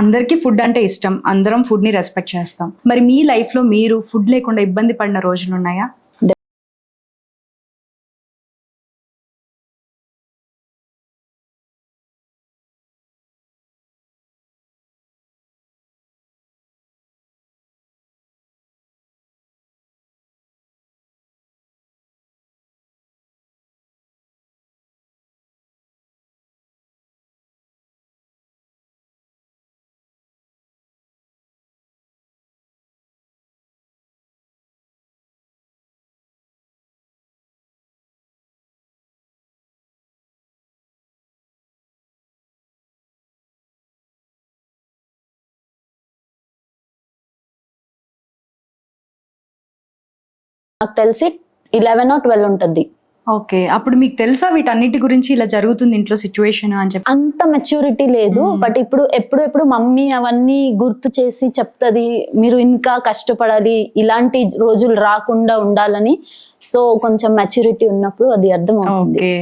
అందరికీ ఫుడ్ అంటే ఇష్టం, అందరం ఫుడ్ ని రెస్పెక్ట్ చేస్తాం. మరి మీ లైఫ్ లో మీరు ఫుడ్ లేకుండా ఇబ్బంది పడిన రోజులు ఉన్నాయా? నాకు తెలిసి 11 or 12 ఉంటుంది. ఓకే, అప్పుడు మీకు తెలుసా వీటన్నిటి గురించి ఇలా జరుగుతుంది ఇంట్లో సిచ్యువేషన్ అని చెప్పి? అంత మెచ్యూరిటీ లేదు, బట్ ఎప్పుడు మమ్మీ అవన్నీ గుర్తు చేసి చెప్తుంది, మీరు ఇంకా కష్టపడాలి, ఇలాంటి రోజులు రాకుండా ఉండాలని. సో కొంచెం మెచ్యూరిటీ ఉన్నప్పుడు అది అర్థం అవుతుంది. ఓకే,